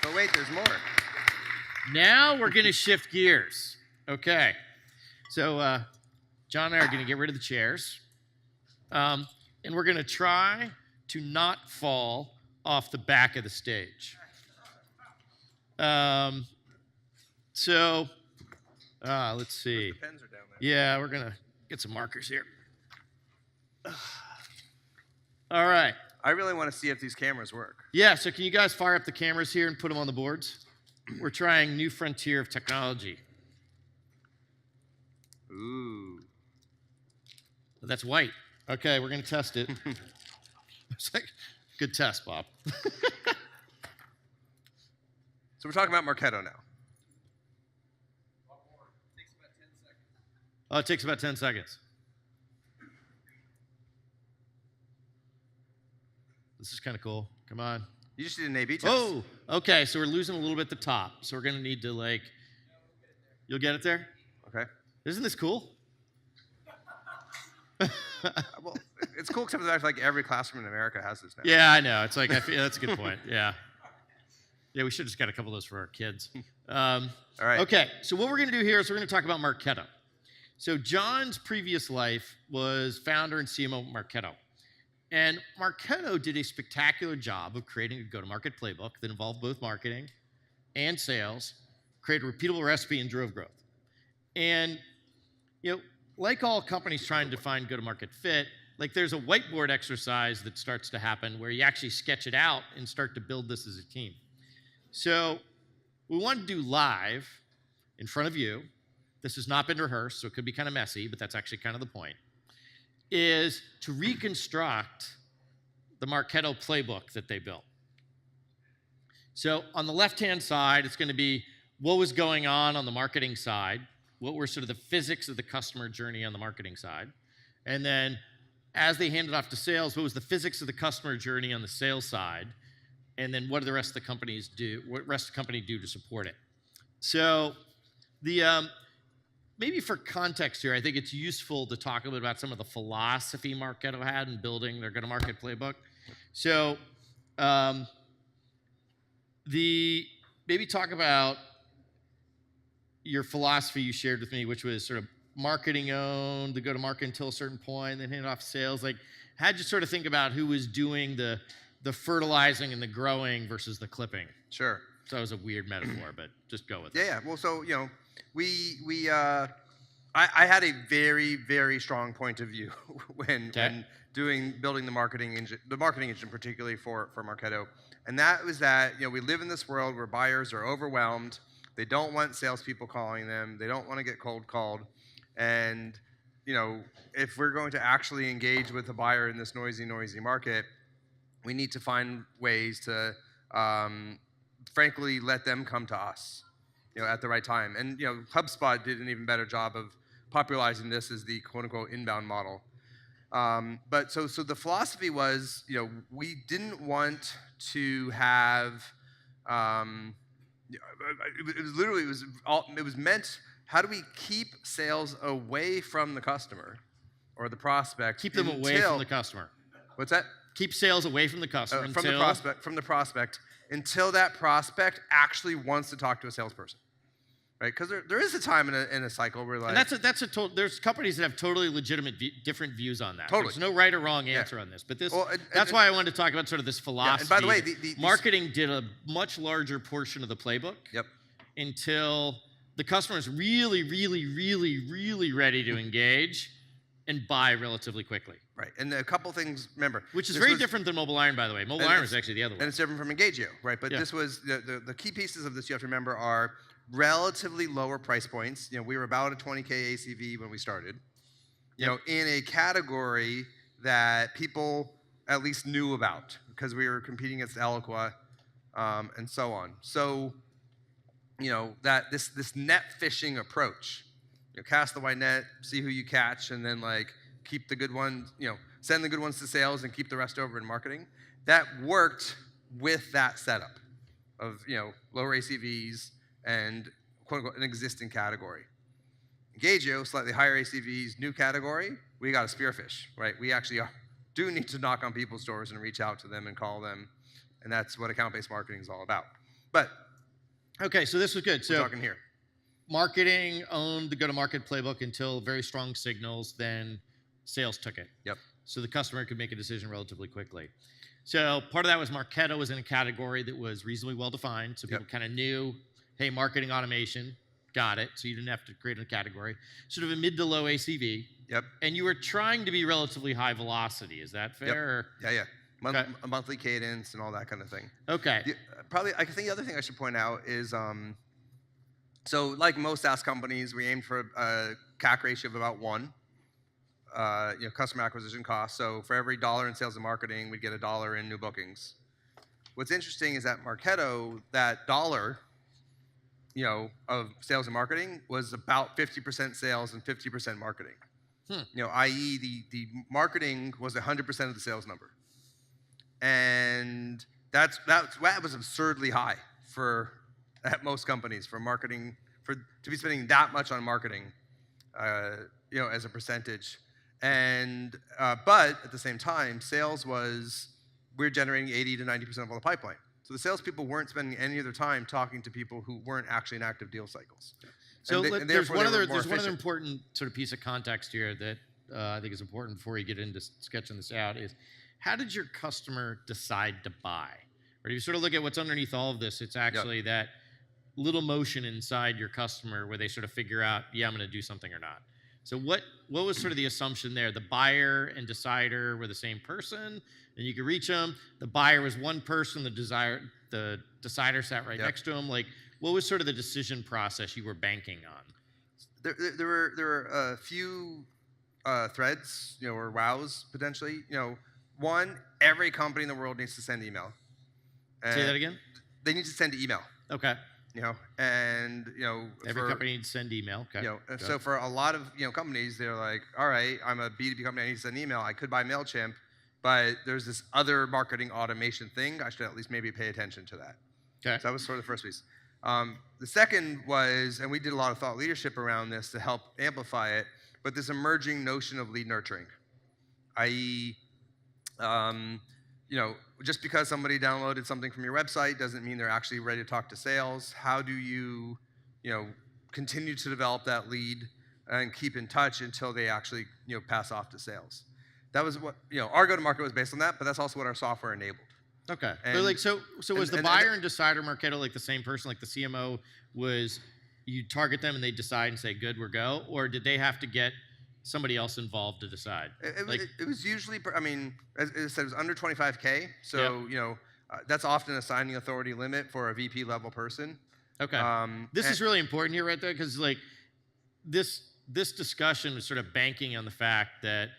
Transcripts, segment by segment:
But wait, there's more. Now we're going to shift gears. Okay. So John and I are going to get rid of the chairs. And we're going to try to not fall off the back of the stage. Let's see. The pens are down there. Yeah, we're going to get some markers here. All right. I really want to see if these cameras work. Yeah, so can you guys fire up the cameras here and put them on the boards? We're trying new frontier of technology. Ooh. That's white. Okay, we're going to test it. It's like, good test, Bob. So we're talking about Marketo now. Oh, it takes about 10 seconds. This is kind of cool. Come on. You just did an A/B test. Oh, okay, so we're losing a little bit at the top. So we're going to need to, like, you'll get it there? Okay. Isn't this cool? Well, it's cool except for the fact like every classroom in America has this now. Yeah, I know. It's like, I feel, that's a good point. Yeah. Yeah, we should have just got a couple of those for our kids. All right. Okay, so what we're going to do here is we're going to talk about Marketo. So John's previous life was founder and CMO of Marketo. And Marketo did a spectacular job of creating a go-to-market playbook that involved both marketing and sales, created a repeatable recipe, and drove growth. And, you know, like all companies trying to find go-to-market fit, like there's a whiteboard exercise that starts to happen where you actually sketch it out and start to build this as a team. So we want to do live in front of you. This has not been rehearsed, so it could be kind of messy, but that's actually kind of the point, is to reconstruct the Marketo playbook that they built. So on the left-hand side, it's going to be what was going on the marketing side, what were sort of the physics of the customer journey on the marketing side, and then as they handed off to sales, what was the physics of the customer journey on the sales side, and then what do the rest of the companies do, what rest of the company do to support it. So the maybe for context here, I think it's useful to talk a little bit about some of the philosophy Marketo had in building their go-to-market playbook. So maybe talk about your philosophy you shared with me, which was sort of marketing owned, the go-to-market until a certain point, then hand off sales. Like, how'd you sort of think about who was doing the fertilizing and the growing versus the clipping? Sure. So that was a weird metaphor, but just go with it. Yeah. Well, so you know, I had a very, very strong point of view when building the marketing engine particularly for Marketo, and that was that, you know, we live in this world where buyers are overwhelmed. They don't want salespeople calling them. They don't want to get cold called, and you know, if we're going to actually engage with a buyer in this noisy market, we need to find ways to, frankly, let them come to us, you know, at the right time. And you know, HubSpot did an even better job of popularizing this as the quote-unquote inbound model. But so the philosophy was, you know, we didn't want to have. It was meant. How do we keep sales away from the customer or the prospect? Keep them away from the customer. What's that? Keep sales away from the customer From the prospect until that prospect actually wants to talk to a salesperson, right? Because there is a time in a cycle where like, and there's companies that have totally legitimate different views on that. Totally. There's no right or wrong answer on this, but that's why I wanted to talk about sort of this philosophy. Yeah, and by the way, marketing did a much larger portion of the playbook. Yep. Until the customer is really, really, really, really ready to engage and buy relatively quickly. Right, and a couple things, remember. Which is very different than Mobile Iron, by the way. Mobile Iron is actually the other one. And it's different from Engagio, right? But this was, the key pieces of this you have to remember are relatively lower price points. You know, we were about a 20K ACV when we started. You know, in a category that people at least knew about because we were competing against Eloqua and so on. So, you know, that this net fishing approach, you know, cast the wide net, see who you catch, and then like keep the good ones, you know, send the good ones to sales and keep the rest over in marketing. That worked with that setup of, you know, lower ACVs and quote unquote an existing category. Engagio, slightly higher ACVs, new category, we got to spearfish, right? We actually do need to knock on people's doors and reach out to them and call them, and that's what account-based marketing is all about. But Okay, so this was good. we're So talking here. marketing owned the go-to-market playbook until very strong signals, then sales took it. Yep. So the customer could make a decision relatively quickly. So part of that was Marketo was in a category that was reasonably well defined. So people kind of knew, hey, marketing automation, got it. So you didn't have to create a category. Sort of a mid to low ACV. Yep. And you were trying to be relatively high velocity. Is that fair? Yep. Yeah. Okay. A monthly cadence and all that kind of thing. Okay. I think the other thing I should point out is, so like most SaaS companies, we aimed for a CAC ratio of about 1. Customer acquisition cost. So for every $1 in sales and marketing, we'd get $1 in new bookings. What's interesting is that Marketo, that $1, of sales and marketing was about 50% sales and 50% marketing. I.e., the marketing was 100% of the sales number, and that was absurdly high at most companies for marketing to be spending that much on marketing, as a percentage. And but at the same time, sales we're generating 80 to 90% of all the pipeline. So the salespeople weren't spending any of their time talking to people who weren't actually in active deal cycles. So there's one other important sort of piece of context here that I think is important before you get into sketching this out is, how did your customer decide to buy? Or if you sort of look at what's underneath all of this, it's actually that little motion inside your customer where they sort of figure out, yeah, I'm going to do something or not. So what was sort of the assumption there? The buyer and decider were the same person, and you could reach them. The buyer was one person, the decider sat right next to him. Like, what was sort of the decision process you were banking on? There were a few threads, or wows potentially. One, every company in the world needs to send email. Say that again? They need to send email. Okay. Every company needs to send email. Okay. So for a lot of companies, they're like, all right, I'm a B2B company, I need to send email. I could buy MailChimp, but there's this other marketing automation thing. I should at least maybe pay attention to that. Okay. So that was sort of the first piece. The second was, and we did a lot of thought leadership around this to help amplify it, but this emerging notion of lead nurturing, i.e., just because somebody downloaded something from your website doesn't mean they're actually ready to talk to sales. How do you, continue to develop that lead and keep in touch until they actually, pass off to sales? That was what, our go-to-market was based on that, but that's also what our software enabled. Okay. So was the buyer and decider Marketo like the same person? Like the CMO was, you target them and they decide and say, good, we're go? Or did they have to get somebody else involved to decide? It was usually, as I said, it was under 25K. So, that's often a signing authority limit for a VP level person. Okay. This is really important here, right there, because this discussion was sort of banking on the fact that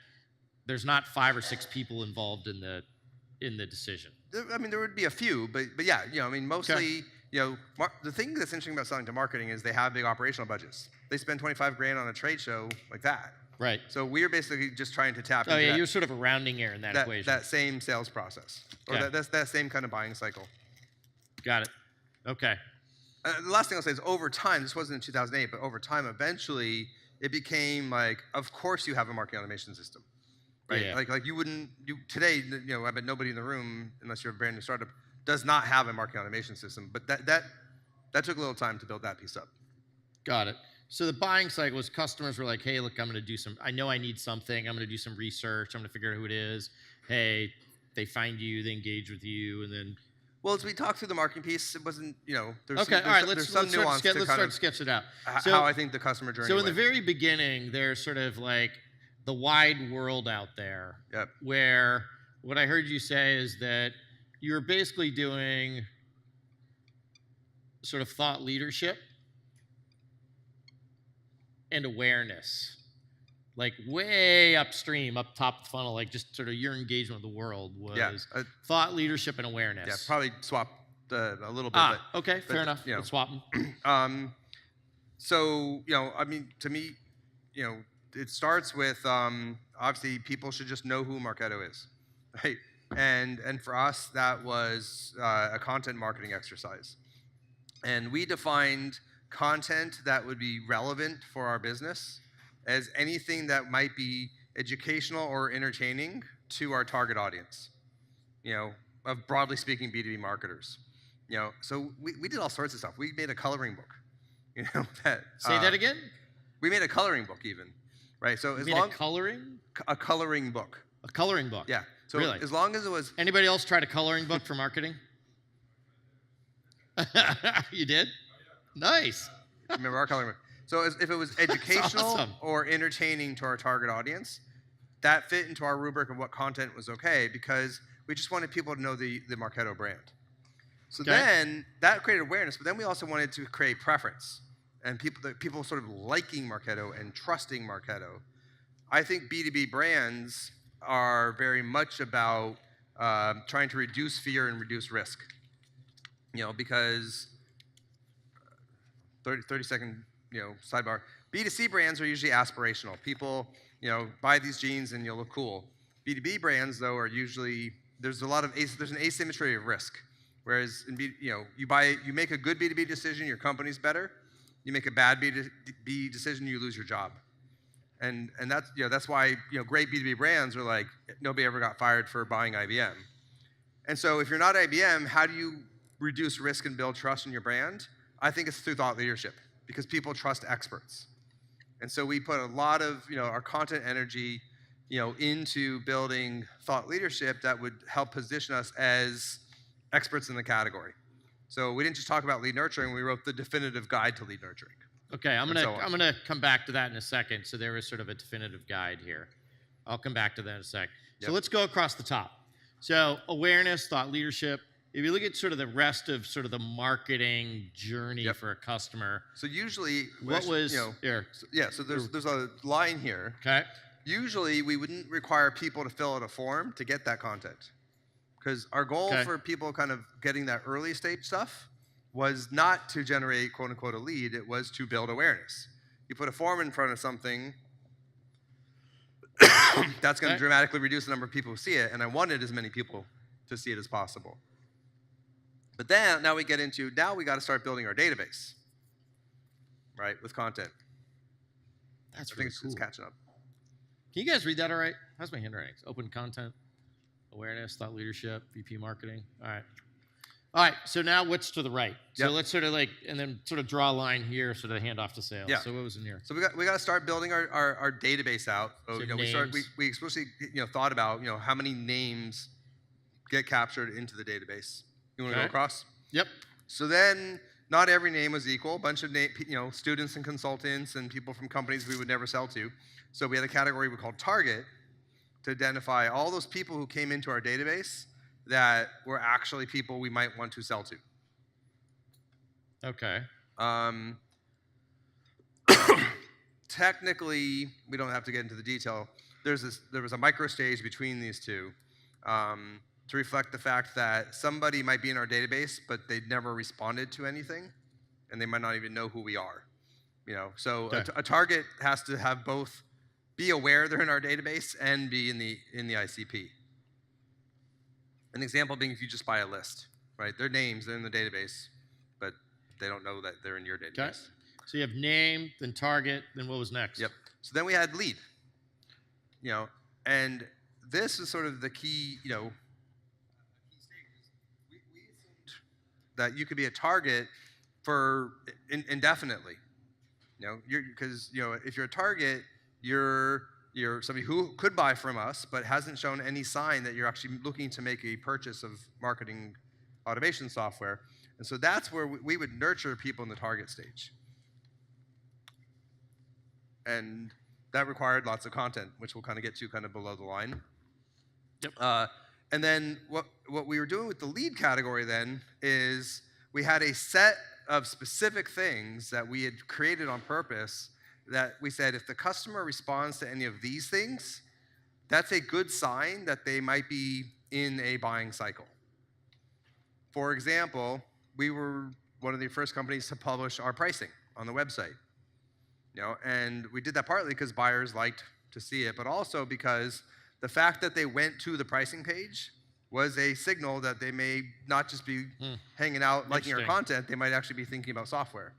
there's not 5 or 6 people involved in the decision. There would be a few, but yeah, mostly, the thing that's interesting about selling to marketing is they have big operational budgets. They spend 25 grand on a trade show like that. Right. So we're basically just trying to tap into you're sort of a rounding error in that equation. That same sales process, or that same kind of buying cycle. Got it. Okay. The last thing I'll say is, over time, this wasn't in 2008, but over time, eventually, it became like, of course you have a marketing automation system, right? Yeah. Like today, I bet nobody in the room, unless you're a brand new startup, does not have a marketing automation system. But that took a little time to build that piece up. Got it. So the buying cycle was customers were like, hey, look, I know I need something. I'm going to do some research. I'm going to figure out who it is. Hey, they find you, they engage with you, and then. Well, as we talked through the marketing piece, it wasn't, Let's start sketch it out. How I think the customer journey So in the very beginning, there's sort of like the wide world out there. Yep. Where what I heard you say is that you're basically doing sort of thought leadership and awareness, like way upstream, up top of the funnel, like just sort of your engagement with the world was thought leadership and awareness. Yeah, probably swap a little bit. Okay, fair enough. Let's swap them. So, to me, it starts with, obviously people should just know who Marketo is, right? And for us, that was a content marketing exercise. And we defined content that would be relevant for our business as anything that might be educational or entertaining to our target audience, of broadly speaking B2B marketers. So we did all sorts of stuff. We made a coloring book. Say that again. We made a coloring book even, right? So You as made long a coloring book. a coloring book. Yeah. So really? as long as it was. Anybody else tried a coloring book for marketing? You did? Nice. Remember our coloring book. So if it was educational awesome. or entertaining to our target audience, that fit into our rubric of what content was okay because we just wanted people to know the Marketo brand. So then that created awareness, but then we also wanted to create preference and people sort of liking Marketo and trusting Marketo. I think B2B brands are very much about trying to reduce fear and reduce risk. Because 30-second, sidebar. B2C brands are usually aspirational. People, buy these jeans and you'll look cool. B2B brands, though, are usually there's an asymmetry of risk. Whereas you make a good B2B decision, your company's better. You make a bad B2B decision, you lose your job. And that's why great B2B brands are like nobody ever got fired for buying IBM. And so if you're not IBM, how do you reduce risk and build trust in your brand? I think it's through thought leadership because people trust experts. And so we put a lot of our content energy into building thought leadership that would help position us as experts in the category. So we didn't just talk about lead nurturing, we wrote the definitive guide to lead nurturing. Okay, I'm gonna come back to that in a second. So there was sort of a definitive guide here. I'll come back to that in a sec. Yep. So let's go across the top. So awareness, thought leadership. If you look at sort of the rest of sort of the marketing journey for a customer. So usually, what was here? So there's a line here. Okay. Usually we wouldn't require people to fill out a form to get that content. Because our goal for people kind of getting that early stage stuff was not to generate quote unquote a lead, it was to build awareness. You put a form in front of something, that's going to dramatically reduce the number of people who see it, and I wanted as many people to see it as possible. But then, now we got to start building our database, right, with content. That's really cool. It's catching up. Can you guys read that all right? How's my handwriting? Open content, awareness, thought leadership, VP marketing. All right, so now what's to the right? So let's sort of and then sort of draw a line here, sort of hand off to sales. So what was in here? So we got to start building our database out. So, we explicitly thought about how many names get captured into the database. You want to go across? Yep. So then, not every name was equal. A bunch of students and consultants and people from companies we would never sell to. So we had a category we called Target to identify all those people who came into our database that were actually people we might want to sell to. Okay. Technically, we don't have to get into the detail. There was a micro stage between these two to reflect the fact that somebody might be in our database, but they'd never responded to anything, and they might not even know who we are. So a target has to have both be aware they're in our database and be in the ICP. An example being if you just buy a list, right? Their names, they're in the database, but they don't know that they're in your database. Okay. So you have name, then target, then what was next? Yep. So then we had lead. And this is sort of the key, key stages. We assumed that you could be a target for indefinitely. Because if you're a target, you're somebody who could buy from us, but hasn't shown any sign that you're actually looking to make a purchase of marketing automation software. And so that's where we would nurture people in the target stage. And that required lots of content, which we'll kind of get to kind of below the line. Yep. And then what we were doing with the lead category then is we had a set of specific things that we had created on purpose that we said if the customer responds to any of these things, that's a good sign that they might be in a buying cycle. For example, we were one of the first companies to publish our pricing on the website. And we did that partly because buyers liked to see it, but also because the fact that they went to the pricing page was a signal that they may not just be hanging out liking our content, they might actually be thinking about software.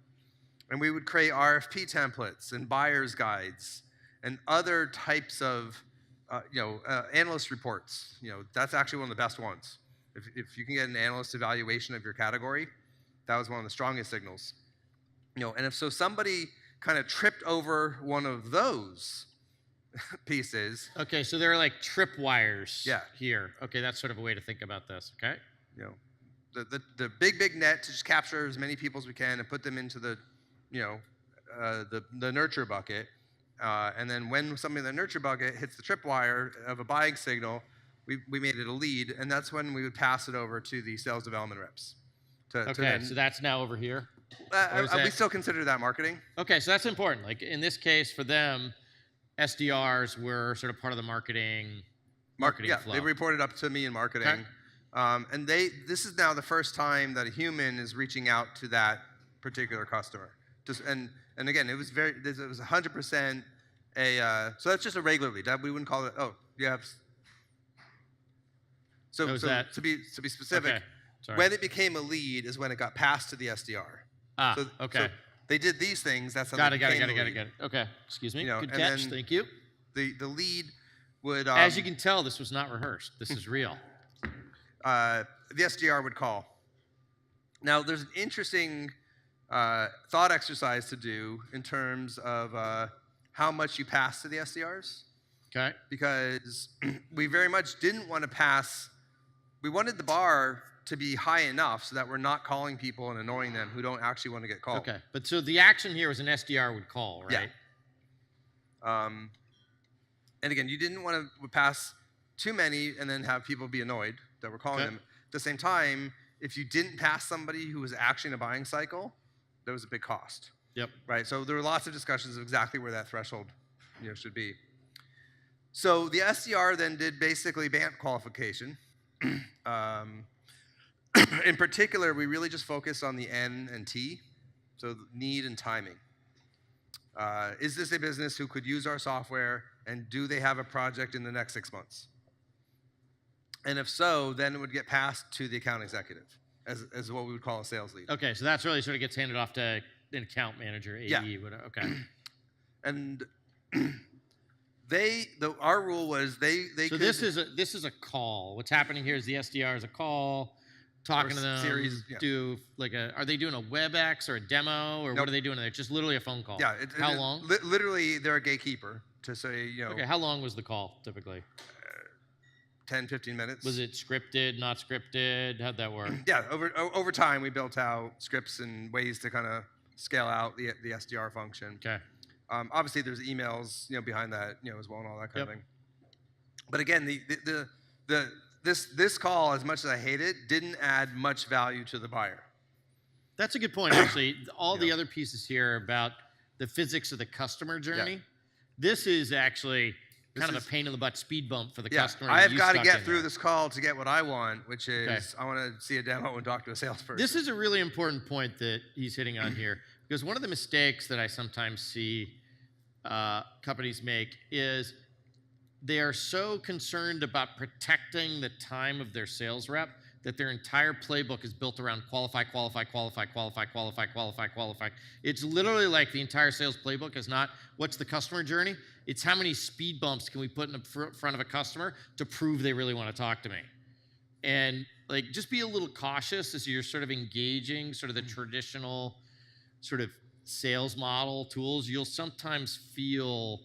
And we would create RFP templates and buyer's guides and other types of analyst reports. That's actually one of the best ones. If you can get an analyst evaluation of your category, that was one of the strongest signals. And if somebody kind of tripped over one of those pieces. Okay, so there are like tripwires Yeah. here. Okay, that's sort of a way to think about this, okay? The big net to just capture as many people as we can and put them into the nurture bucket. And then when somebody in the nurture bucket hits the tripwire of a buying signal, we made it a lead, and that's when we would pass it over to the sales development reps. So that's now over here? We still consider that marketing. Okay, so that's important. Like in this case, for them, SDRs were sort of part of the marketing flow. They reported up to me in marketing. Okay. And this is now the first time that a human is reaching out to that particular customer. And again, it was 100% so that's just a regular lead. We wouldn't call it. Oh, you have. So to be specific, okay. When it became a lead is when it got passed to the SDR. Okay. So they did these things. That's how got they it. became Got it. Okay, excuse me. Good and catch. then Thank you. The lead would. As you can tell, this was not rehearsed. This is real. The SDR would call. Now, there's an interesting thought exercise to do in terms of how much you pass to the SDRs. Okay. Because we very much didn't want to pass. We wanted the bar to be high enough so that we're not calling people and annoying them who don't actually want to get called. Okay. But so the action here was an SDR would call, right? Yeah. And again, you didn't want to pass too many and then have people be annoyed that we're calling them. At the same time, if you didn't pass somebody who was actually in a buying cycle, there was a big cost. Yep. Right. So there were lots of discussions of exactly where that threshold, should be. So the SDR then did basically BANT qualification. In particular, we really just focused on the N and T, so need and timing. Is this a business who could use our software, and do they have a project in the next 6 months? And if so, then it would get passed to the account executive as what we would call a sales lead. Okay, so that's really sort of gets handed off to an account manager, AE, whatever. Okay. And our rule was they. So this is a call. What's happening here is the SDR is a call, talking to them. Series, do like are they doing a WebEx or a demo or what are they doing? It's just literally a phone call. Yeah. How long? Literally, they're a gatekeeper to say Okay. How long was the call typically? 10, 15 minutes. Was it scripted, not scripted? How'd that work? Yeah. Over time, we built out scripts and ways to kind of scale out the SDR function. Okay. Obviously, there's emails, behind that, as well, and all that kind of thing. But again, this call, as much as I hate it, didn't add much value to the buyer. That's a good point, actually. All the other pieces here about the physics of the customer journey. This is actually kind of a pain in the butt speed bump for the customer. I've got to get through this call to get what I want, which is I want to see a demo and talk to a salesperson. This is a really important point that he's hitting on here, because one of the mistakes that I sometimes see companies make is they are so concerned about protecting the time of their sales rep that their entire playbook is built around qualify. It's literally like the entire sales playbook is not what's the customer journey, it's how many speed bumps can we put in front of a customer to prove they really want to talk to me. And like, just be a little cautious as you're sort of engaging sort of the traditional sort of sales model tools. You'll sometimes feel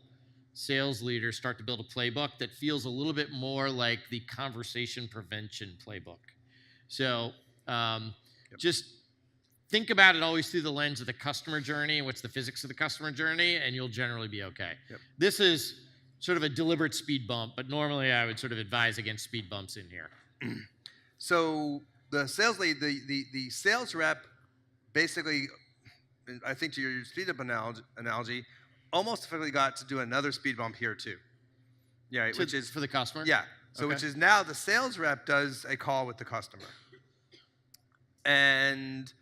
sales leaders start to build a playbook that feels a little bit more like the conversation prevention playbook. So just think about it always through the lens of the customer journey and what's the physics of the customer journey, and you'll generally be okay. This is sort of a deliberate speed bump, but normally I would sort of advise against speed bumps in here. So the sales lead, the sales rep basically, I think to your speed up analogy, almost effectively got to do another speed bump here too. Yeah, which is for the customer? Yeah. So which is now the sales rep does a call with the customer. And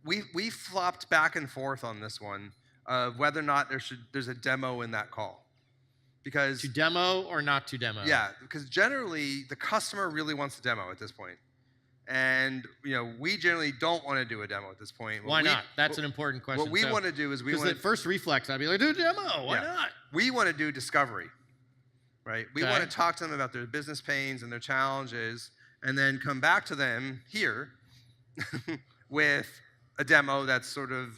we flopped back and forth on this one of whether or not there's a demo in that call. Because to demo or not to demo? Yeah, because generally the customer really wants a demo at this point. And we generally don't want to do a demo at this point. Why not? That's an important question. What we want to do is we want the first reflex, I'd be like, do a demo. Why not? We want to do discovery, right? We want to talk to them about their business pains and their challenges, and then come back to them here with a demo that's sort of,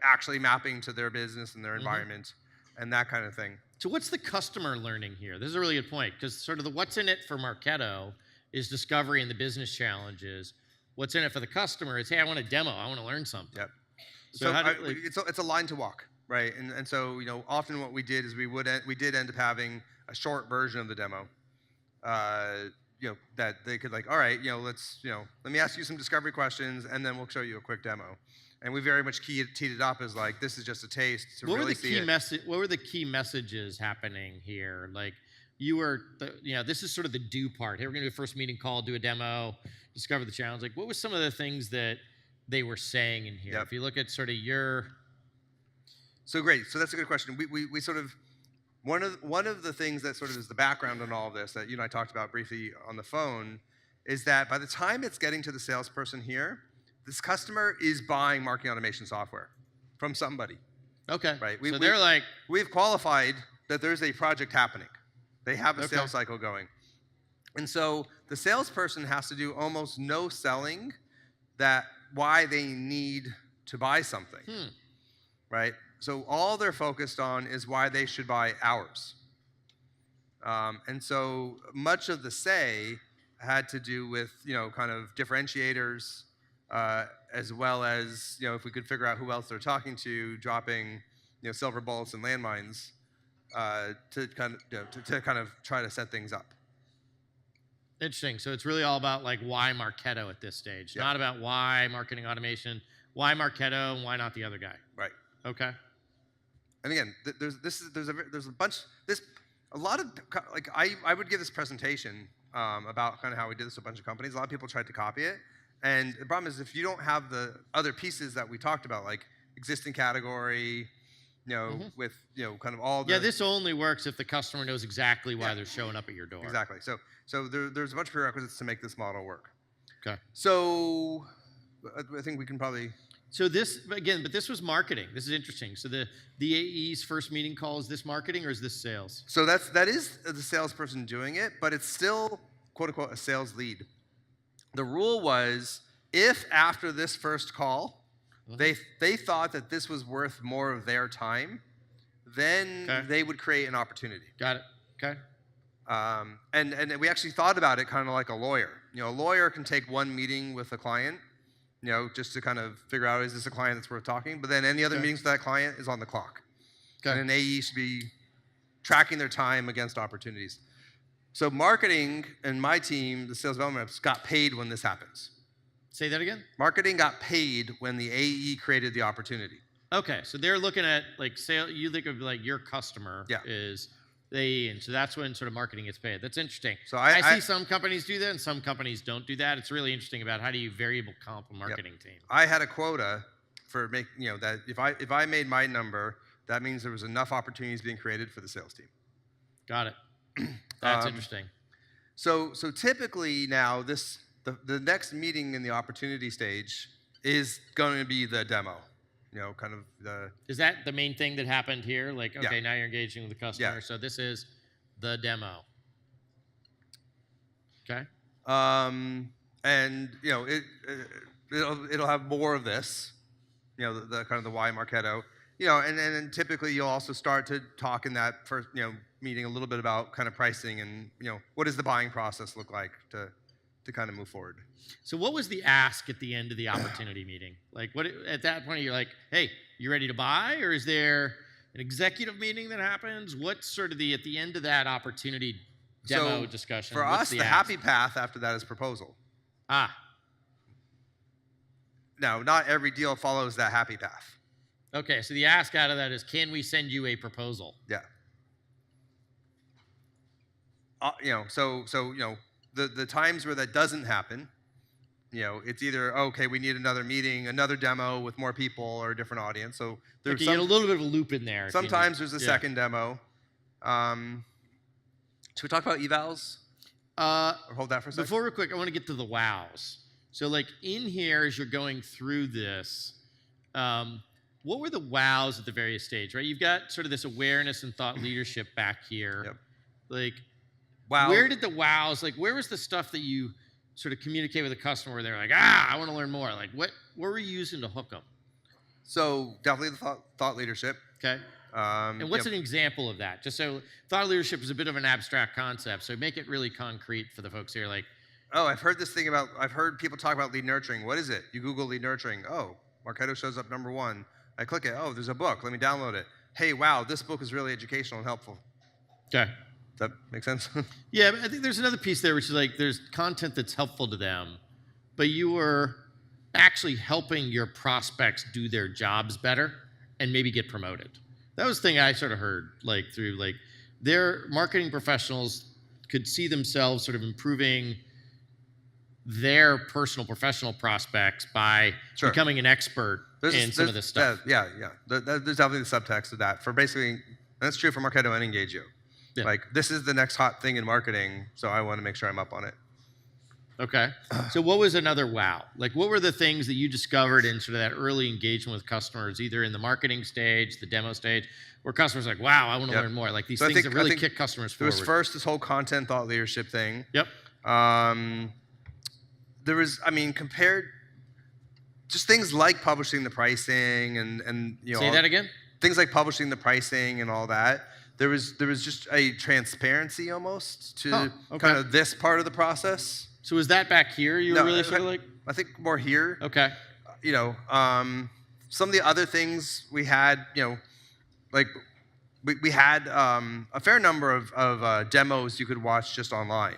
actually mapping to their business and their environment and that kind of thing. So what's the customer learning here? This is a really good point, because sort of the what's in it for Marketo is discovery and the business challenges. What's in it for the customer is, hey, I want a demo. I want to learn something. Yep. So it's a line to walk, right? And so, often what we did is we did end up having a short version of the demo, that they could all right, let me ask you some discovery questions, and then we'll show you a quick demo. And we very much teed it up as this is just a taste to really see it. What were the key messages happening here? You were, this is sort of the do part. Hey, we're going to do a first meeting call, do a demo, discover the challenge. What was some of the things that they were saying in here? Yep. If you look at sort of your... So great. So that's a good question. We sort of, one of the things that sort of is the background on all of this that you and I talked about briefly on the phone is that by the time it's getting to the salesperson here, this customer is buying marketing automation software from somebody. Okay. Right. They're we've qualified that there's a project happening. They have a Okay. sales cycle going. And so the salesperson has to do almost no selling that why they need to buy something. Right? So all they're focused on is why they should buy ours. And so much of the say had to do with, kind of differentiators, as well as, if we could figure out who else they're talking to, dropping, silver bullets and landmines, to kind of try to set things up. Interesting. So it's really all about why Marketo at this stage, Yep. not about why marketing automation, why Marketo, and why not the other guy. Right. Okay. And again, a lot of I would give this presentation about kind of how we did this to a bunch of companies. A lot of people tried to copy it, and the problem is if you don't have the other pieces that we talked about, like existing category, with kind of all the this only works if the customer knows exactly why they're showing up at your door. Exactly. So there's a bunch of prerequisites to make this model work. Okay. So I think we can probably. So this was marketing. This is interesting. So the AE's first meeting call, is this marketing or is this sales? So that is the salesperson doing it, but it's still quote unquote a sales lead. The rule was if after this first call they thought that this was worth more of their time, then they would create an opportunity. Got it. Okay. And we actually thought about it kind of like a lawyer. A lawyer can take one meeting with a client, just to kind of figure out, is this a client that's worth talking? But then any other meetings with that client is on the clock. Okay. And an AE should be tracking their time against opportunities. So marketing and my team, the sales development reps, got paid when this happens. Say that again? Marketing got paid when the AE created the opportunity. Okay, so they're looking at sale. You think of your customer is the AE, and so that's when sort of marketing gets paid. That's interesting. So I see some companies do that, and some companies don't do that. It's really interesting about how do you variable comp a marketing team. I had a quota for that if I made my number, that means there was enough opportunities being created for the sales team. Got it. That's interesting. So typically now the next meeting in the opportunity stage is going to be the demo. Kind of the. Is that the main thing that happened here? Now you're engaging with the customer. Yeah. So this is the demo. Okay. And it'll have more of this. The kind of the why Marketo. And then typically you'll also start to talk in that first meeting a little bit about kind of pricing and what does the buying process look like to kind of move forward. So what was the ask at the end of the opportunity meeting? What at that point you're like, hey, you ready to buy, or is there an executive meeting that happens? What's sort of at the end of that opportunity demo discussion? For us, the happy path after that is proposal. Now, not every deal follows that happy path. Okay, so the ask out of that is, can we send you a proposal? Yeah. The times where that doesn't happen, it's either, okay, we need another meeting, another demo with more people or a different audience. So there's you get a little bit of a loop in there. Sometimes there's a second demo. Should we talk about evals? Or hold that for a second? Before real quick, I want to get to the wows. So in here, as you're going through this, what were the wows at the various stage, right? You've got sort of this awareness and thought leadership back here. Yep. Wow. Where did the wows, where was the stuff that you sort of communicate with a customer where they're like, I want to learn more? Like, what were you using to hook them? So definitely the thought leadership. Okay. And what's an example of that? Just so thought leadership is a bit of an abstract concept, so make it really concrete for the folks here. Like, oh, I've heard people talk about lead nurturing. What is it? You Google lead nurturing. Oh, Marketo shows up number 1. I click it. Oh, there's a book. Let me download it. Hey, wow, this book is really educational and helpful. okay. Does that make sense? Yeah, but I think there's another piece there, which is like there's content that's helpful to them, but you are actually helping your prospects do their jobs better and maybe get promoted. That was the thing I sort of heard, like through like their marketing professionals could see themselves sort of improving their personal professional prospects by becoming an expert in some of this stuff. Yeah. There's definitely the subtext of that. For basically, that's true for Marketo and Engagio. Yeah. Like, this is the next hot thing in marketing, so I want to make sure I'm up on it. Okay. So what was another wow? Like, what were the things that you discovered in sort of that early engagement with customers, either in the marketing stage, the demo stage, where customers are like, wow, I want to learn more. Like these things that really kick customers forward. There was first this whole content thought leadership thing. Yep. There was, compared, just things like publishing the pricing and Say that again? Things like publishing the pricing and all that. There was just a transparency almost to kind of this part of the process. So was that back here? You were really sort of like? I think more here. Okay. Some of the other things we had, like we had a fair number of demos you could watch just online.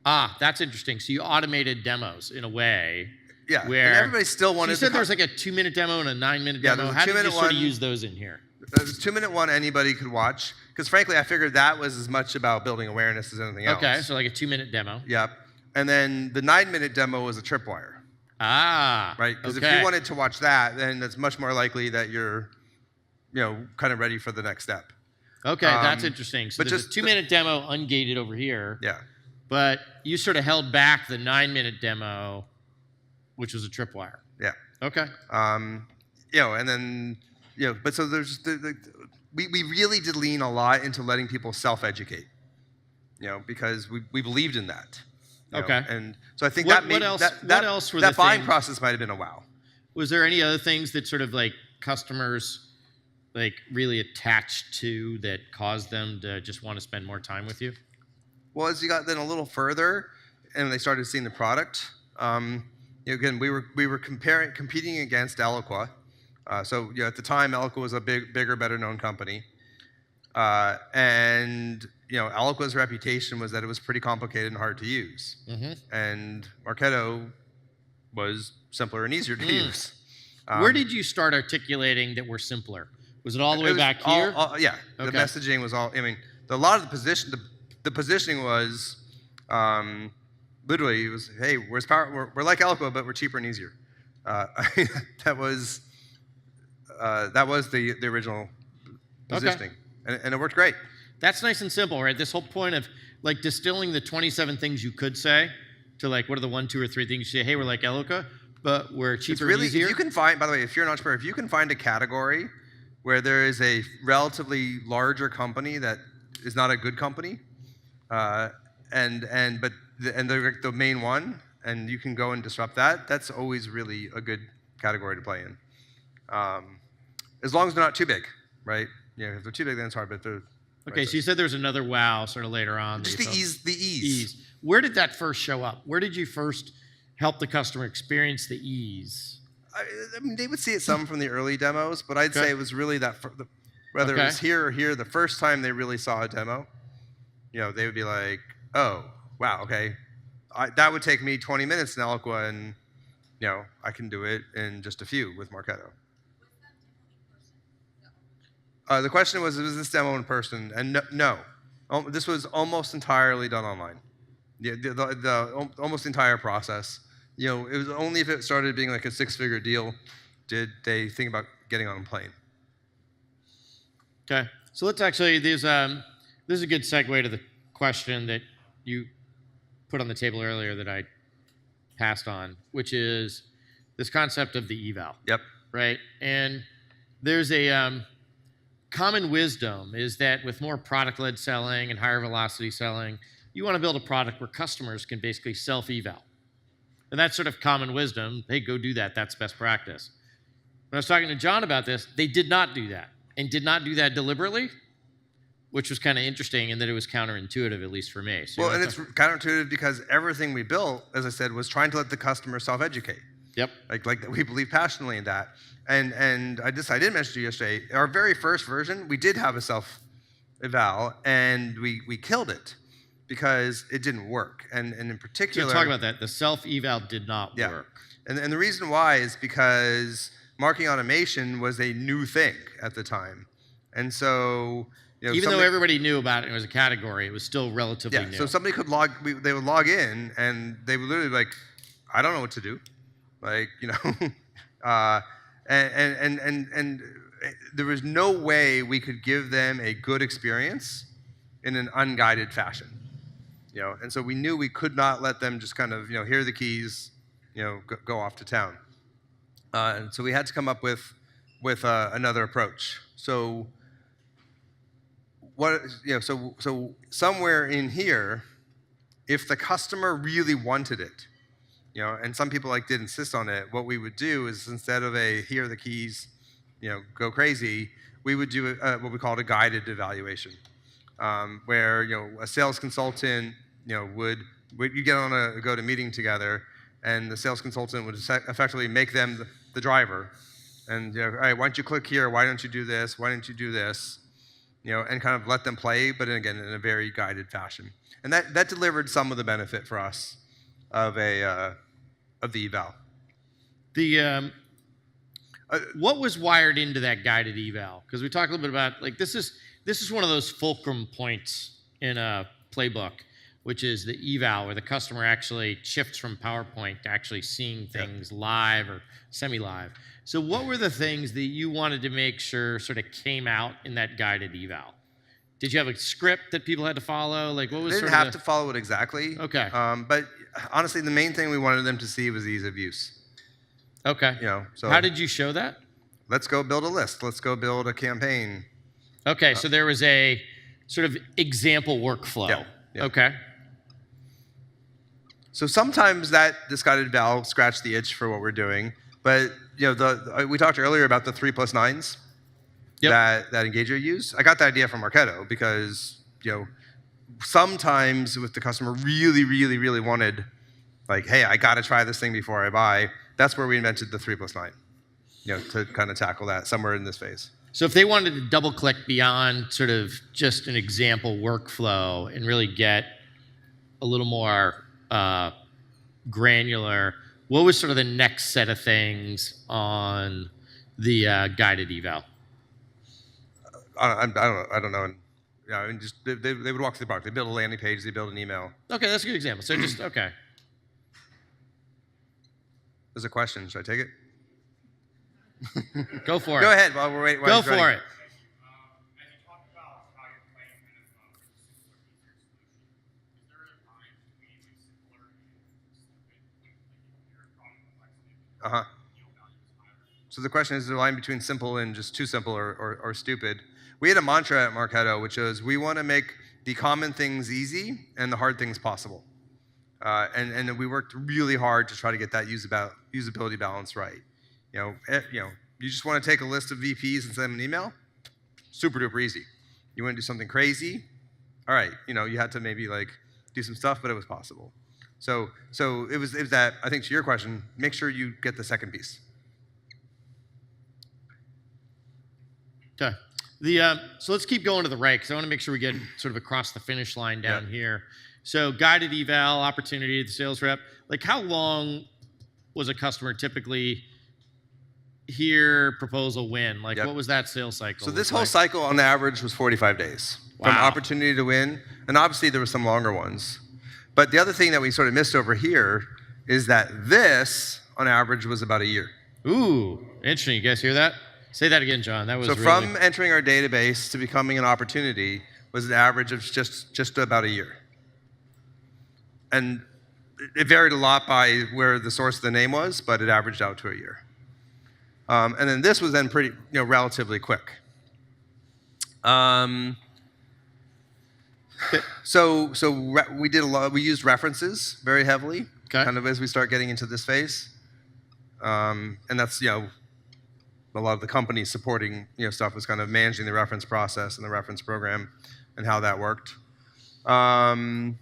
That's interesting. So you automated demos in a way. Yeah. Where and everybody still wanted. So you said there was like a 2-minute demo and a 9-minute demo. How did you sort of use those in here? There's a 2-minute one anybody could watch, because frankly, I figured that was as much about building awareness as anything else. Okay, so like a 2-minute demo. Yep. And then the 9-minute demo was a tripwire. Right? Because if you wanted to watch that, then it's much more likely that you're, kind of ready for the next step. Okay, that's interesting. So there's a 2-minute demo ungated over here. Yeah. But you sort of held back the 9-minute demo, which was a tripwire. Yeah. Okay. And then, but so there's we really did lean a lot into letting people self-educate, because we believed in that. Okay. And so I think that buying process might have been a wow. Was there any other things that sort of like customers like really attached to that caused them to just want to spend more time with you? Well, as you got then a little further and they started seeing the product, again, we were competing against Eloqua. So at the time, Eloqua was a bigger, better known company. And Eloqua's reputation was that it was pretty complicated and hard to use. Mm-hmm. And Marketo was simpler and easier to use. Where did you start articulating that we're simpler? Was it all the way back here? Yeah. Okay. The messaging was all, a lot of the positioning was, literally, it was, hey, we're like Eloqua, but we're cheaper and easier. That was the original positioning. Okay. And it worked great. That's nice and simple, right? This whole point of like distilling the 27 things you could say to like, what are the 1, 2, or 3 things you say? Hey, we're like Eloqua, but we're cheaper and easier. If you can find, by the way, if you're an entrepreneur, if you can find a category where there is a relatively larger company that is not a good company, but they're the main one, and you can go and disrupt that, that's always really a good category to play in. As long as they're not too big, right? If they're too big, then it's hard, but they're... Okay, so you said there's another wow sort of later on. Just the ease. Where did that first show up? Where did you first help the customer experience the ease? They would see it some from the early demos, but I'd say it was really that, whether it was here or here, the first time they really saw a demo, they would be like, oh, wow, okay. That would take me 20 minutes in Eloqua, and, I can do it in just a few with Marketo. The question was this demo in person? And no. This was almost entirely done online. The almost entire process. It was only if it started being like a 6-figure deal did they think about getting on a plane. Okay. So let's actually, this is a good segue to the question that you put on the table earlier that I passed on, which is this concept of the eval. Yep. Right? And there's a... common wisdom is that with more product-led selling and higher velocity selling, you want to build a product where customers can basically self-eval. And that's sort of common wisdom. Hey, go do that. That's best practice. When I was talking to Jon about this, they did not do that, and did not do that deliberately, which was kind of interesting in that it was counterintuitive, at least for me. So well, and it's counterintuitive because everything we built, as I said, was trying to let the customer self-educate. Yep. Like we believe passionately in that. And I did mention to you yesterday, our very first version, we did have a self-eval, and we killed it because it didn't work. And in particular, so talk about that. The self-eval did not work. And the reason why is because marketing automation was a new thing at the time. And so, even though everybody knew about it, it was a category, it was still relatively new. So somebody could they would log in, and they would literally like, I don't know what to do. Like, and there was no way we could give them a good experience in an unguided fashion. And so we knew we could not let them just kind of, here are the keys, go off to town. And so we had to come up with another approach. So so somewhere in here, if the customer really wanted it, and some people did insist on it, what we would do is, instead of a here are the keys, go crazy, we would do what we called a guided evaluation, where a sales consultant would you get on a go-to-meeting together, and the sales consultant would effectively make them the driver, and all right, why don't you click here? Why don't you do this? Why don't you do this? And kind of let them play, but again, in a very guided fashion. And that delivered some of the benefit for us of the eval. What was wired into that guided eval? Because we talked a little bit about this is one of those fulcrum points in a playbook, which is the eval, where the customer actually shifts from PowerPoint to actually seeing things live or semi-live. So what were the things that you wanted to make sure sort of came out in that guided eval? Did you have a script that people had to follow? What was they didn't have to follow it exactly. Okay. But honestly, the main thing we wanted them to see was ease of use. Okay. So how did you show that? Let's go build a list. Let's go build a campaign. Okay, so there was a sort of example workflow. Yeah. Okay. So sometimes this guided eval scratched the itch for what we're doing, but we talked earlier about the 3+9s that Engager used. I got the idea from Marketo because sometimes if the customer really, really, really wanted, hey, I got to try this thing before I buy, that's where we invented the 3+9, to kind of tackle that somewhere in this phase. So if they wanted to double click beyond sort of just an example workflow and really get a little more granular, what was sort of the next set of things on the guided eval? I don't know. Just they would walk through the product. They build a landing page. They build an email. Okay, that's a good example. So just okay. There's a question. Should I take it? Go for it. Go ahead while we're waiting. Go for it. So the question is the line between simple and just too simple or stupid. We had a mantra at Marketo, which is we want to make the common things easy and the hard things possible. And we worked really hard to try to get that usability balance right. You just want to take a list of VPs and send them an email? Super duper easy. You want to do something crazy? All right, you had to maybe do some stuff, but it was possible. So it was that, I think to your question, make sure you get the second piece. Okay. So let's keep going to the right, because I want to make sure we get sort of across the finish line down here. So guided eval, opportunity to the sales rep. How long was a customer typically hear, proposal, win? What was that sales cycle? So this whole cycle on average was 45 days. Wow. From opportunity to win. And obviously there were some longer ones. But the other thing that we sort of missed over here is that this, on average, was about a year. Ooh, interesting. You guys hear that? Say that again, Jon. That was so from entering our database to becoming an opportunity was an average of just about a year. And it varied a lot by where the source of the name was, but it averaged out to a year. And then this was then pretty, relatively quick. So we did we used references very heavily. kind of as we start getting into this phase. And that's, a lot of the company supporting, stuff was kind of managing the reference process and the reference program and how that worked. Then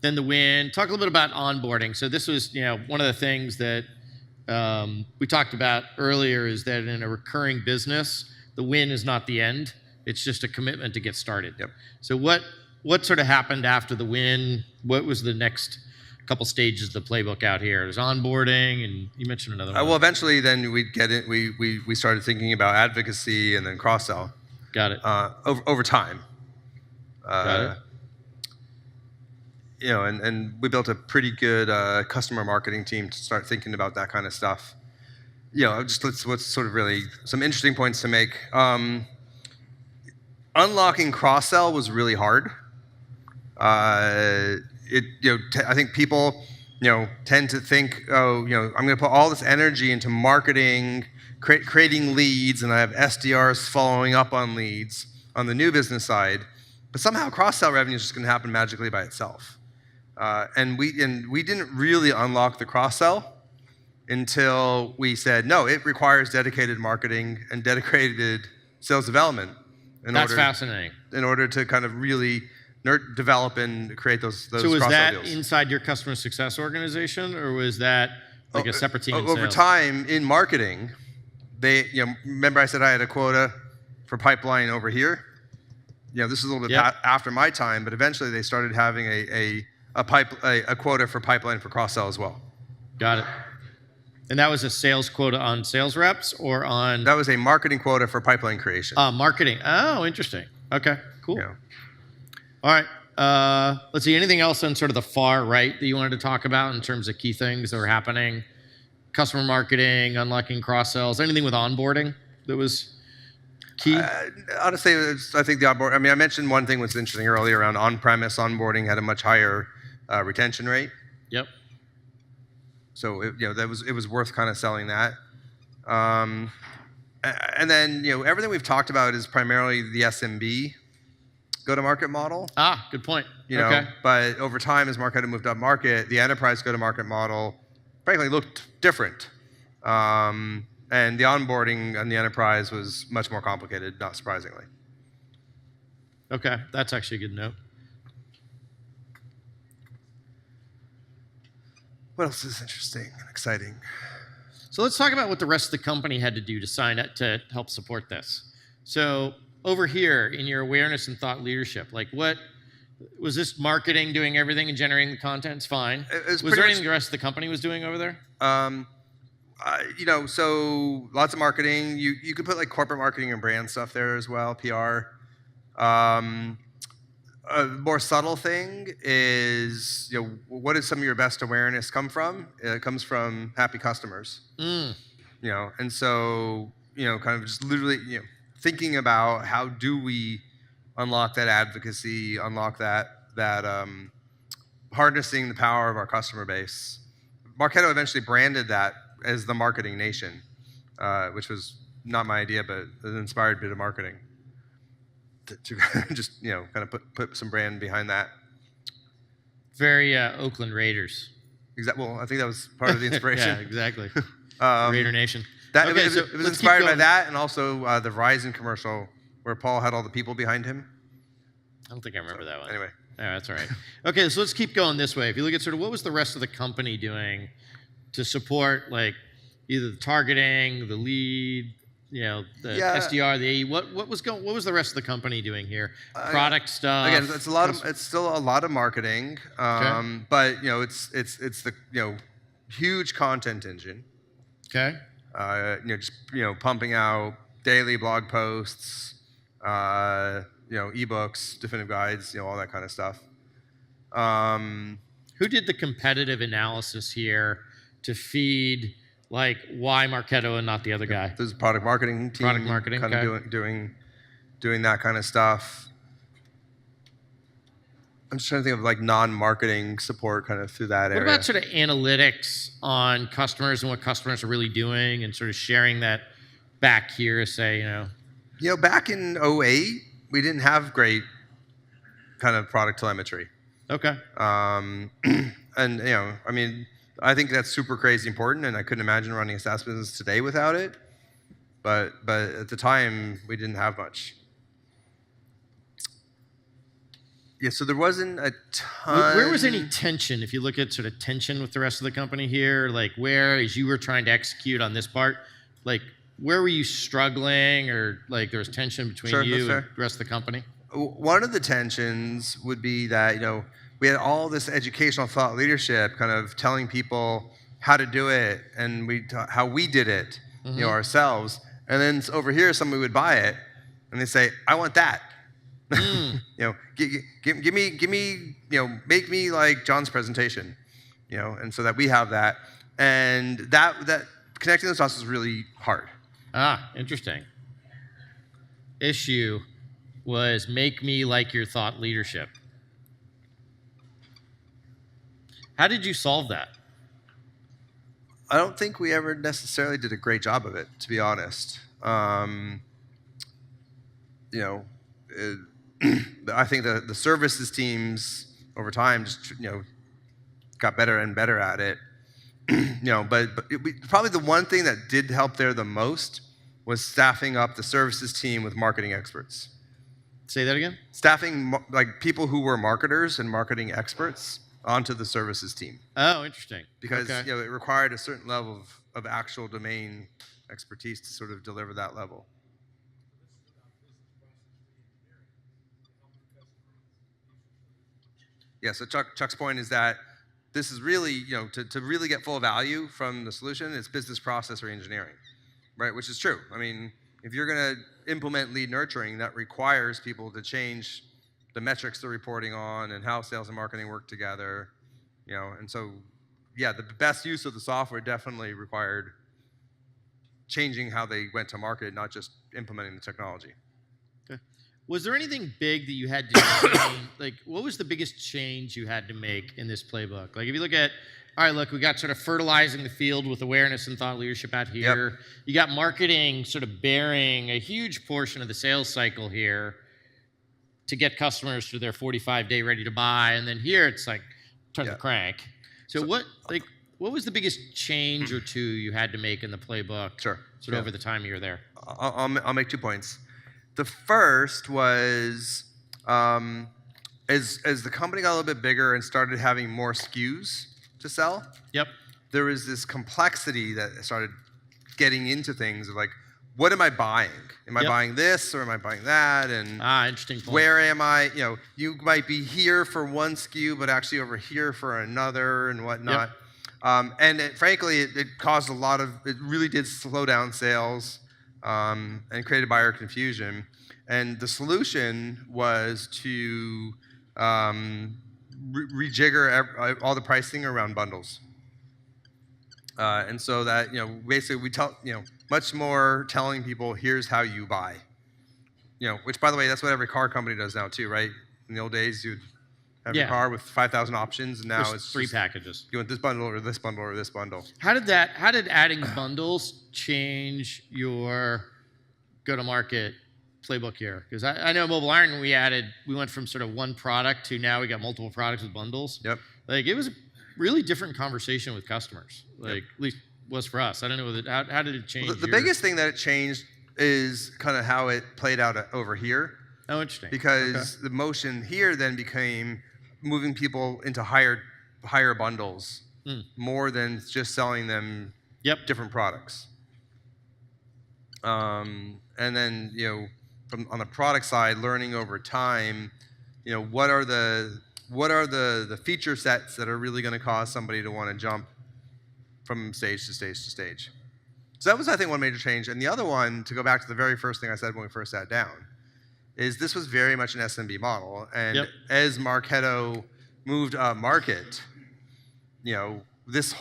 the win. Talk a little bit about onboarding. So this was, one of the things that we talked about earlier is that in a recurring business, the win is not the end. It's just a commitment to get started. Yep. So what sort of happened after the win? What was the next couple stages of the playbook out here? There's onboarding, and you mentioned another one. Well, eventually, then we'd get it. We started thinking about advocacy and then cross sell. Got it. Over time. Got it. And we built a pretty good customer marketing team to start thinking about that kind of stuff. What's sort of really some interesting points to make. Unlocking cross sell was really hard. I think people, tend to think, I'm going to put all this energy into marketing, creating leads, and I have SDRs following up on leads on the new business side. But somehow cross-sell revenue is just going to happen magically by itself. And we didn't really unlock the cross-sell until we said, no, it requires dedicated marketing and dedicated sales development. That's fascinating. In order to kind of really develop and create those so was that deals. Inside your customer success organization, or was that like a separate team in over sales? time in marketing, they remember I said I had a quota for pipeline over here. This is a little bit after my time, but eventually they started having a quota for pipeline for cross sell as well. Got it. And that was a sales quota on sales reps or on? That was a marketing quota for pipeline creation. Marketing. Oh, interesting. Okay, cool. Yeah. All right. Let's see. Anything else on sort of the far right that you wanted to talk about in terms of key things that were happening? Customer marketing, unlocking cross sells. Anything with onboarding that was key? Honestly, I think the onboard. I mean, I mentioned one thing was interesting earlier around on-premise onboarding had a much higher retention rate. Yep. So it was worth kind of selling that. And then everything we've talked about is primarily the SMB go-to-market model. Good point. Okay. But over time, as Marketo moved up market, the enterprise go-to-market model, frankly, looked different. And the onboarding on the enterprise was much more complicated, not surprisingly. Okay, that's actually a good note. What else is interesting and exciting? So let's talk about what the rest of the company had to do to sign up to help support this. So over here in your awareness and thought leadership, like what was this marketing doing everything and generating the content? It's fine. Was there anything the rest of the company was doing over there? So lots of marketing. You could put like corporate marketing and brand stuff there as well, PR. A more subtle thing is, what does some of your best awareness come from? It comes from happy customers. And so, kind of just literally, thinking about how do we unlock that advocacy, unlock that harnessing the power of our customer base. Marketo eventually branded that as the marketing nation, which was not my idea, but an inspired bit of marketing. To just kind of put some brand behind that. Very Oakland Raiders. Well, I think that was part of the inspiration. Yeah, exactly. Raider Nation. It was inspired by that, and also the Verizon commercial where Paul had all the people behind him. I don't think I remember that one. Anyway. Yeah, that's all right. Okay, so let's keep going this way. If you look at sort of what was the rest of the company doing to support like either the targeting, the lead, the SDR, the AE. What was the rest of the company doing here? Product stuff. Again, it's still a lot of marketing, but it's the huge content engine. Okay. Just pumping out daily blog posts, ebooks, definitive guides, all that kind of stuff. Who did the competitive analysis here to feed? Like, why Marketo and not the other guy? There's a product marketing team. Product marketing, kind of doing that kind of stuff. I'm just trying to think of like non-marketing support kind of through that area. What about sort of analytics on customers and what customers are really doing and sort of sharing that back here, say, back in 2008, we didn't have great kind of product telemetry. Okay. And I mean, I think that's super crazy important, and I couldn't imagine running a SaaS business today without it. But at the time, we didn't have much. Yeah, so there wasn't a ton. Where was any tension? If you look at sort of tension with the rest of the company here, like where, as you were trying to execute on this part, like where were you struggling, or like there was tension between you and the rest of the company? One of the tensions would be that we had all this educational thought leadership, kind of telling people how to do it, and how we did it, ourselves. And then over here, somebody would buy it, and they say, "I want that." Give me, make me like Jon's presentation, and so that we have that, and that connecting those dots is really hard. Interesting. Issue was make me like your thought leadership. How did you solve that? I don't think we ever necessarily did a great job of it, to be honest. I think the services teams over time just got better and better at it. But probably the one thing that did help there the most was staffing up the services team with marketing experts. Say that again? Staffing like people who were marketers and marketing experts onto the services team. Oh, interesting. Because it required a certain level of actual domain expertise to sort of deliver that level. Yeah, so Chuck's point is that this is really, to really get full value from the solution, it's business process re-engineering, right? Which is true. I mean, if you're going to implement lead nurturing, that requires people to change the metrics they're reporting on and how sales and marketing work together, and so, yeah, the best use of the software definitely required changing how they went to market, not just implementing the technology. Was there anything big that you had to like, what was the biggest change you had to make in this playbook? Like, if you look at, all right, look, we got sort of fertilizing the field with awareness and thought leadership out here. Yep. You got marketing sort of bearing a huge portion of the sales cycle here to get customers to their 45-day ready to buy. And then here it's like, turn the crank. So what was the biggest change or two you had to make in the playbook sort of over the time you were there? I'll make 2 points. The first was as the company got a little bit bigger and started having more SKUs to sell, there was this complexity that started getting into things of like, what am I buying? Am I buying this or am I buying that? And interesting point. Where am I? You might be here for one SKU, but actually over here for another and whatnot. And frankly, it caused it really did slow down sales. And created buyer confusion. And the solution was to rejigger all the pricing around bundles. And so that, basically we tell, much more telling people, here's how you buy. Which, by the way, that's what every car company does now too, right? In the old days, you'd have your car with 5,000 options, and now it's 3 packages. You want this bundle or this bundle or this bundle. How did adding bundles change your go-to-market playbook here? Because I know Mobile Iron, we went from sort of one product to now we got multiple products with bundles. Like, it was a really different conversation with customers. Like, at least was for us. I don't know how did it change? Well, the biggest thing that it changed is kind of how it played out over here. Oh, interesting. Because the motion here then became moving people into higher bundles more than just selling them different products. And then on the product side, learning over time, what are the feature sets that are really going to cause somebody to want to jump from stage to stage to stage. So that was, I think, one major change. And the other one, to go back to the very first thing I said when we first sat down, is this was very much an SMB model. And as Marketo moved up market, this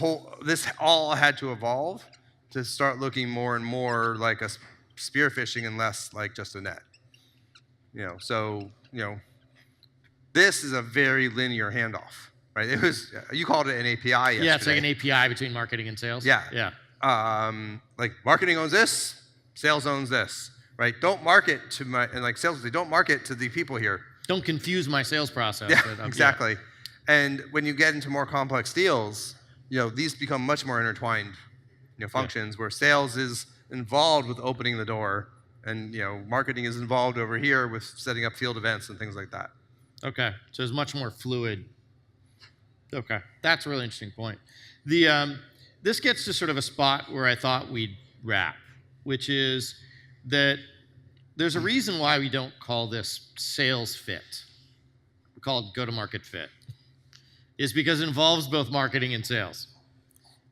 all had to evolve to start looking more and more like a spearfishing and less like just a net. This is a very linear handoff, right? It was, you called it an API yesterday. Yeah, it's like an API between marketing and sales. Yeah. Like marketing owns this, sales owns this, right? Don't market to sales, they don't market to the people here. Don't confuse my sales process. Yeah, exactly. And when you get into more complex deals, these become much more intertwined, functions where sales is involved with opening the door, and marketing is involved over here with setting up field events and things like that. Okay, so it's much more fluid. Okay, that's a really interesting point. This gets to sort of a spot where I thought we'd wrap, which is that there's a reason why we don't call this sales fit. We call it go-to-market fit. Is because it involves both marketing and sales.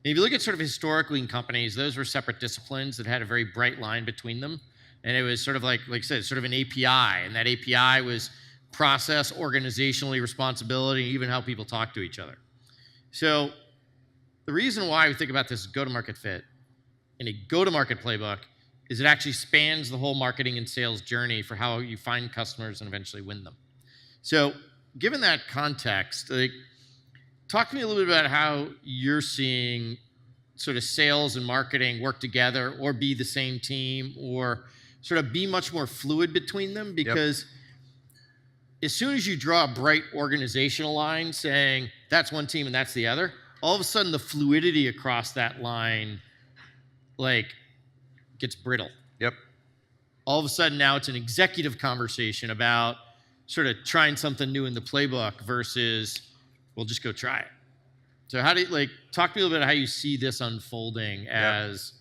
And if you look at sort of historically in companies, those were separate disciplines that had a very bright line between them. And it was sort of like I said, sort of an API. And that API was process, organizationally responsibility, and even how people talk to each other. So the reason why we think about this go-to-market fit in a go-to-market playbook is it actually spans the whole marketing and sales journey for how you find customers and eventually win them. So given that context, talk to me a little bit about how you're seeing sort of sales and marketing work together or be the same team or sort of be much more fluid between them, because as soon as you draw a bright organizational line saying that's one team and that's the other, all of a sudden the fluidity across that line gets brittle. Yep. All of a sudden now it's an executive conversation about sort of trying something new in the playbook versus we'll just go try it. So how do you talk to me a little bit about how you see this unfolding as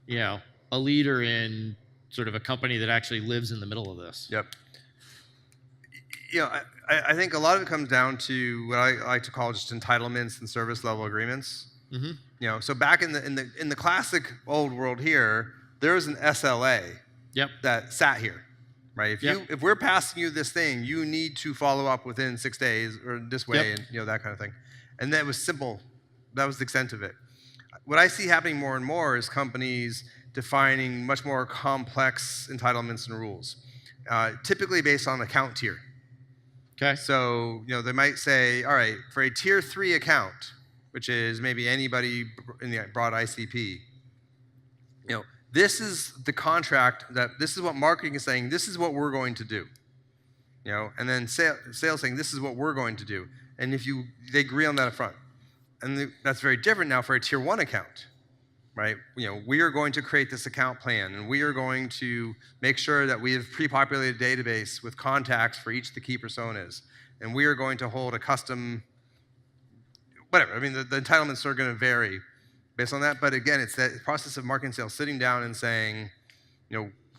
a leader in sort of a company that actually lives in the middle of this? Yep. I think a lot of it comes down to what I like to call just entitlements and service level agreements. Mm-hmm. So back in the classic old world here, there was an SLA that sat here, right? If we're passing you this thing, you need to follow up within 6 days or this way, and that kind of thing. And that was simple. That was the extent of it. What I see happening more and more is companies defining much more complex entitlements and rules, typically based on account tier. Okay. So, they might say, all right, for a tier 3 account, which is maybe anybody in the broad ICP, this is the contract this is what marketing is saying, this is what we're going to do. And then sales saying, this is what we're going to do. And they agree on that up front. And that's very different now for a tier 1 account, right? We are going to create this account plan, and we are going to make sure that we have pre-populated database with contacts for each of the key personas. And we are going to hold a custom, whatever. I mean, the entitlements are going to vary based on that. But again, it's that process of marketing sales sitting down and saying,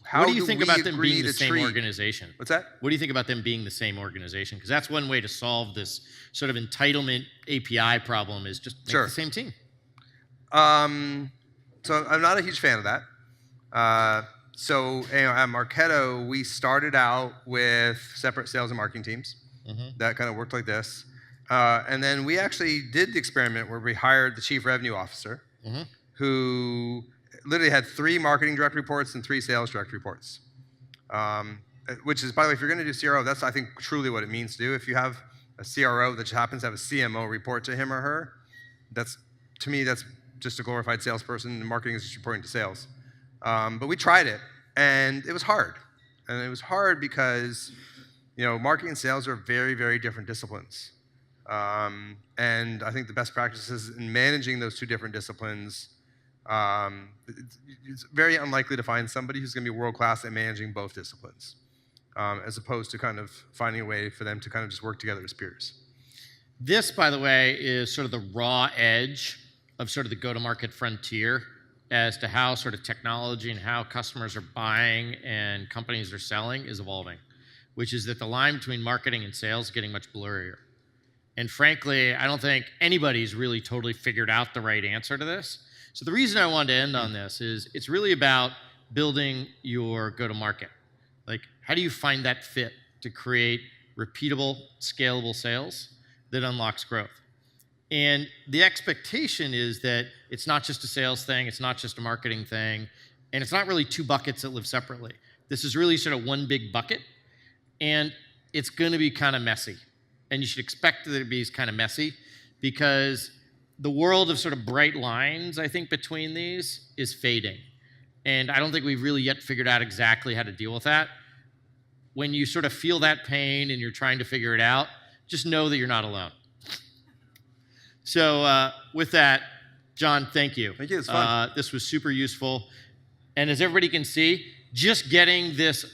how what do you think about them being the same treat? Organization? What's that? What do you think about them being the same organization? Because that's one way to solve this sort of entitlement API problem is just make the same team. So I'm not a huge fan of that. So at Marketo, we started out with separate sales and marketing teams. Mm-hmm. That kind of worked like this. And then we actually did the experiment where we hired the chief revenue officer, mm-hmm. who literally had 3 marketing direct reports and 3 sales direct reports. Which is, by the way, if you're going to do CRO, that's, I think, truly what it means to do. If you have a CRO that just happens to have a CMO report to him or her, to me, that's just a glorified salesperson, and marketing is just reporting to sales. But we tried it, and it was hard. And it was hard because, marketing and sales are very, very different disciplines. And I think the best practices in managing those 2 different disciplines, it's very unlikely to find somebody who's going to be world-class at managing both disciplines, as opposed to kind of finding a way for them to kind of just work together as peers. This, by the way, is sort of the raw edge of sort of the go-to-market frontier as to how sort of technology and how customers are buying and companies are selling is evolving, which is that the line between marketing and sales is getting much blurrier. And frankly, I don't think anybody's really totally figured out the right answer to this. So the reason I wanted to end on this is it's really about building your go-to-market. How do you find that fit to create repeatable, scalable sales that unlocks growth? And the expectation is that it's not just a sales thing, it's not just a marketing thing, and it's not really 2 buckets that live separately. This is really sort of one big bucket, and it's going to be kind of messy. And you should expect that it to be kind of messy because the world of sort of bright lines, I think, between these is fading. And I don't think we've really yet figured out exactly how to deal with that. When you sort of feel that pain and you're trying to figure it out, just know that you're not alone. So with that, Jon, thank you. Thank you. It's fun. This was super useful. And as everybody can see, just getting this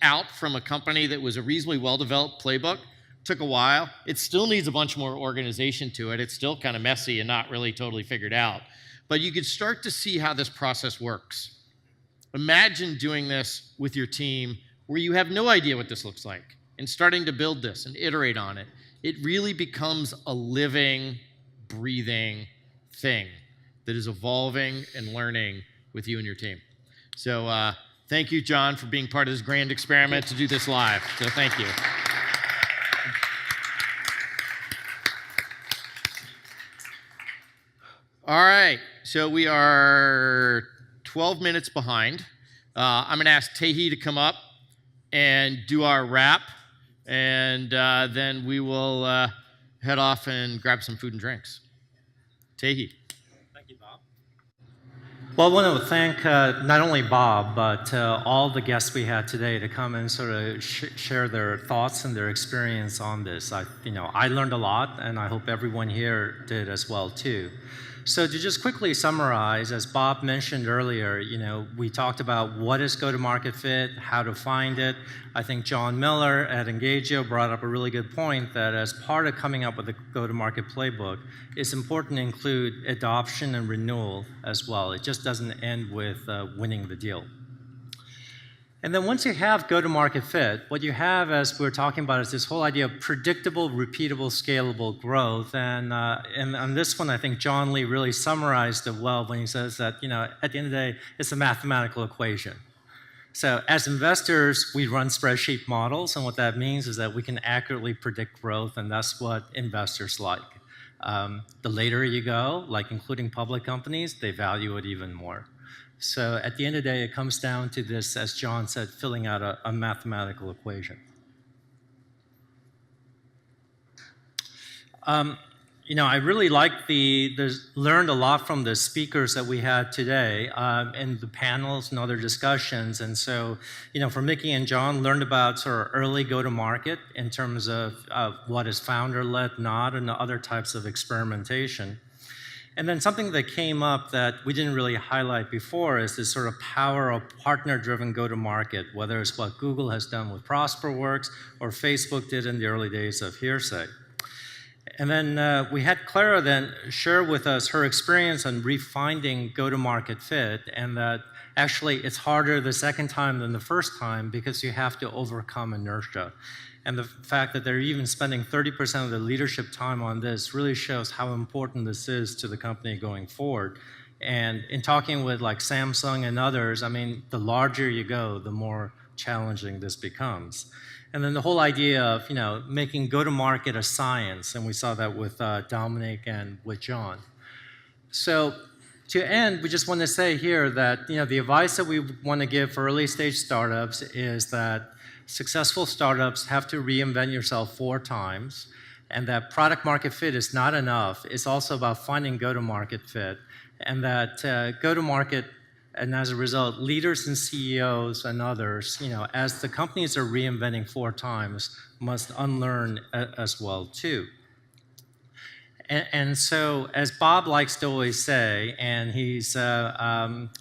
out from a company that was a reasonably well-developed playbook took a while. It still needs a bunch more organization to it. It's still kind of messy and not really totally figured out. But you could start to see how this process works. Imagine doing this with your team where you have no idea what this looks like and starting to build this and iterate on it. It really becomes a living, breathing thing that is evolving and learning with you and your team. So thank you, Jon, for being part of this grand experiment to do this live. So thank you. All right, so we are 12 minutes behind. I'm going to ask Tehi to come up and do our wrap, and then we will head off and grab some food and drinks. Tehi. Thank you, Bob. Well, I want to thank not only Bob, but all the guests we had today to come and sort of share their thoughts and their experience on this. I learned a lot, and I hope everyone here did as well, too. So to just quickly summarize, as Bob mentioned earlier, we talked about what is go-to-market fit, how to find it. I think Jon Miller at Engagio brought up a really good point that as part of coming up with a go-to-market playbook, it's important to include adoption and renewal as well. It just doesn't end with winning the deal. And then once you have go-to-market fit, what you have, as we're talking about, is this whole idea of predictable, repeatable, scalable growth. And on this one, I think Jon Lee really summarized it well when he says that, at the end of the day, it's a mathematical equation. So as investors, we run spreadsheet models, and what that means is that we can accurately predict growth, and that's what investors like. The later you go, like including public companies, they value it even more. So at the end of the day, it comes down to this, as Jon said, filling out a mathematical equation. I really learned a lot from the speakers that we had today and the panels and other discussions. And so, for Mickey and Jon, learned about sort of early go-to-market in terms of what is founder-led, not, and the other types of experimentation. And then something that came up that we didn't really highlight before is this sort of power of partner-driven go-to-market, whether it's what Google has done with ProsperWorks or Facebook did in the early days of Hearsay. And then we had Clara then share with us her experience on refinding go-to-market fit, and that actually it's harder the second time than the first time because you have to overcome inertia. And the fact that they're even spending 30% of the leadership time on this really shows how important this is to the company going forward. And in talking with like Samsung and others, the larger you go, the more challenging this becomes. And then the whole idea of, making go-to-market a science, and we saw that with Dominic and with Jon. So to end, we just want to say here that, the advice that we want to give for early-stage startups is that successful startups have to reinvent yourself 4 times, and that product market fit is not enough. It's also about finding go-to-market fit, and that go-to-market, and as a result, leaders and CEOs and others, as the companies are reinventing 4 times, must unlearn as well too. And so, as Bob likes to always say, and he's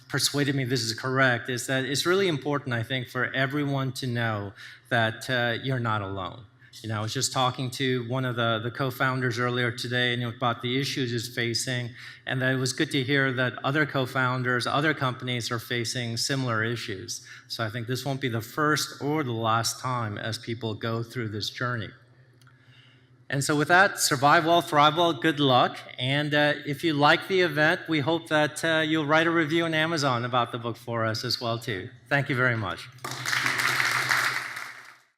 persuaded me this is correct, is that it's really important, I think, for everyone to know that you're not alone. I was just talking to one of the co-founders earlier today, and about the issues he's facing, and that it was good to hear that other co-founders, other companies are facing similar issues. So I think this won't be the first or the last time as people go through this journey. And so with that, survive well, thrive well, good luck. And if you like the event, we hope that you'll write a review on Amazon about the book for us as well, too. Thank you very much.